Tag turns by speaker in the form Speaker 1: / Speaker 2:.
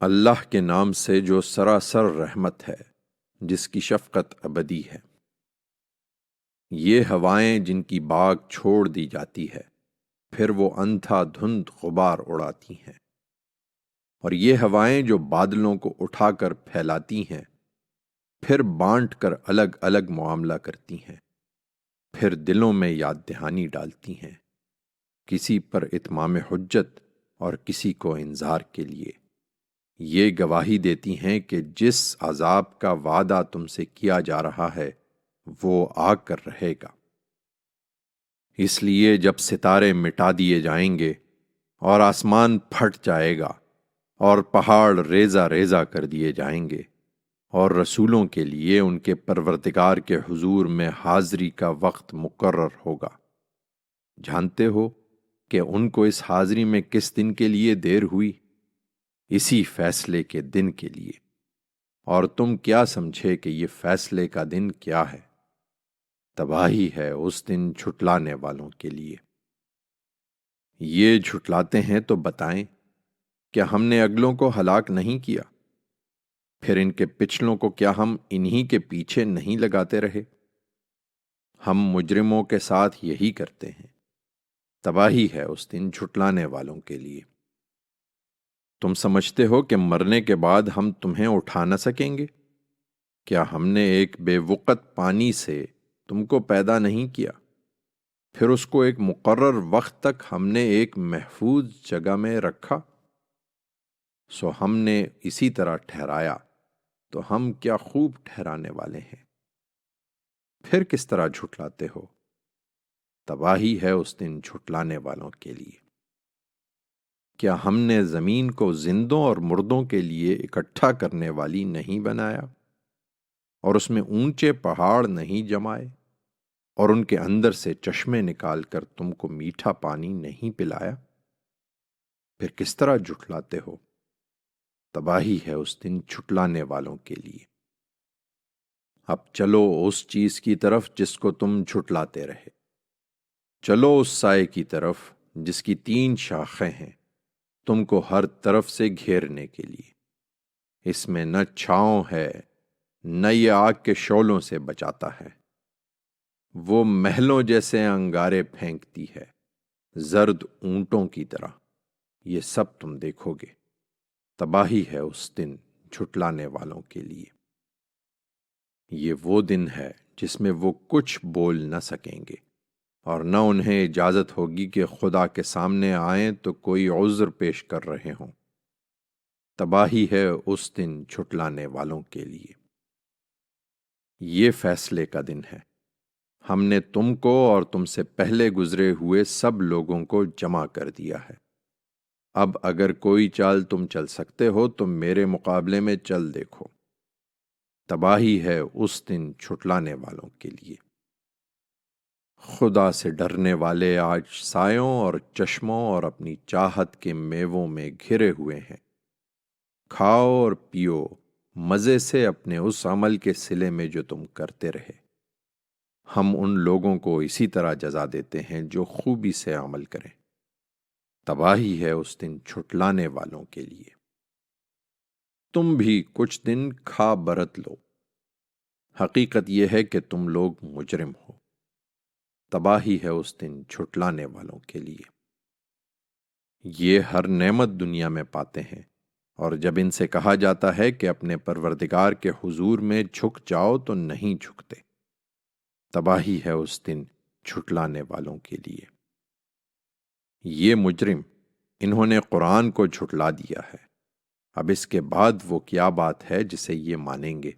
Speaker 1: اللہ کے نام سے جو سراسر رحمت ہے، جس کی شفقت ابدی ہے۔ یہ ہوائیں جن کی باغ چھوڑ دی جاتی ہے، پھر وہ اندھا دھند غبار اڑاتی ہیں، اور یہ ہوائیں جو بادلوں کو اٹھا کر پھیلاتی ہیں، پھر بانٹ کر الگ الگ معاملہ کرتی ہیں، پھر دلوں میں یاد دہانی ڈالتی ہیں، کسی پر اتمام حجت اور کسی کو انذار کے لیے۔ یہ گواہی دیتی ہیں کہ جس عذاب کا وعدہ تم سے کیا جا رہا ہے وہ آ کر رہے گا۔ اس لیے جب ستارے مٹا دیے جائیں گے اور آسمان پھٹ جائے گا اور پہاڑ ریزہ ریزہ کر دیے جائیں گے، اور رسولوں کے لیے ان کے پروردگار کے حضور میں حاضری کا وقت مقرر ہوگا، جانتے ہو کہ ان کو اس حاضری میں کس دن کے لیے دیر ہوئی؟ اسی فیصلے کے دن کے لیے۔ اور تم کیا سمجھے کہ یہ فیصلے کا دن کیا ہے؟ تباہی ہے اس دن جھٹلانے والوں کے لیے۔ یہ جھٹلاتے ہیں تو بتائیں، کیا ہم نے اگلوں کو ہلاک نہیں کیا؟ پھر ان کے پچھلوں کو کیا ہم انہی کے پیچھے نہیں لگاتے رہے؟ ہم مجرموں کے ساتھ یہی کرتے ہیں۔ تباہی ہے اس دن جھٹلانے والوں کے لیے۔ تم سمجھتے ہو کہ مرنے کے بعد ہم تمہیں اٹھا نہ سکیں گے؟ کیا ہم نے ایک بے وقت پانی سے تم کو پیدا نہیں کیا، پھر اس کو ایک مقرر وقت تک ہم نے ایک محفوظ جگہ میں رکھا؟ سو ہم نے اسی طرح ٹھہرایا، تو ہم کیا خوب ٹھہرانے والے ہیں۔ پھر کس طرح جھٹلاتے ہو؟ تباہی ہے اس دن جھٹلانے والوں کے لیے۔ کیا ہم نے زمین کو زندوں اور مردوں کے لیے اکٹھا کرنے والی نہیں بنایا، اور اس میں اونچے پہاڑ نہیں جمائے، اور ان کے اندر سے چشمے نکال کر تم کو میٹھا پانی نہیں پلایا؟ پھر کس طرح جھٹلاتے ہو؟ تباہی ہے اس دن جھٹلانے والوں کے لیے۔ اب چلو اس چیز کی طرف جس کو تم جھٹلاتے رہے، چلو اس سائے کی طرف جس کی 3 شاخیں ہیں، تم کو ہر طرف سے گھیرنے کے لیے۔ اس میں نہ چھاؤں ہے، نہ یہ آگ کے شعلوں سے بچاتا ہے۔ وہ محلوں جیسے انگارے پھینکتی ہے، زرد اونٹوں کی طرح۔ یہ سب تم دیکھو گے۔ تباہی ہے اس دن جھٹلانے والوں کے لیے۔ یہ وہ دن ہے جس میں وہ کچھ بول نہ سکیں گے، اور نہ انہیں اجازت ہوگی کہ خدا کے سامنے آئیں تو کوئی عذر پیش کر رہے ہوں۔ تباہی ہے اس دن جھٹلانے والوں کے لیے۔ یہ فیصلے کا دن ہے۔ ہم نے تم کو اور تم سے پہلے گزرے ہوئے سب لوگوں کو جمع کر دیا ہے۔ اب اگر کوئی چال تم چل سکتے ہو تو میرے مقابلے میں چل دیکھو۔ تباہی ہے اس دن جھٹلانے والوں کے لیے۔ خدا سے ڈرنے والے آج سایوں اور چشموں اور اپنی چاہت کے میووں میں گھرے ہوئے ہیں۔ کھاؤ اور پیو مزے سے اپنے اس عمل کے صلے میں جو تم کرتے رہے۔ ہم ان لوگوں کو اسی طرح جزا دیتے ہیں جو خوبی سے عمل کریں۔ تباہی ہے اس دن جھٹلانے والوں کے لیے۔ تم بھی کچھ دن کھا برت لو، حقیقت یہ ہے کہ تم لوگ مجرم ہو۔ تباہی ہے اس دن جھٹلانے والوں کے لیے۔ یہ ہر نعمت دنیا میں پاتے ہیں، اور جب ان سے کہا جاتا ہے کہ اپنے پروردگار کے حضور میں جھک جاؤ تو نہیں جھکتے۔ تباہی ہے اس دن جھٹلانے والوں کے لیے۔ یہ مجرم، انہوں نے قرآن کو جھٹلا دیا ہے۔ اب اس کے بعد وہ کیا بات ہے جسے یہ مانیں گے؟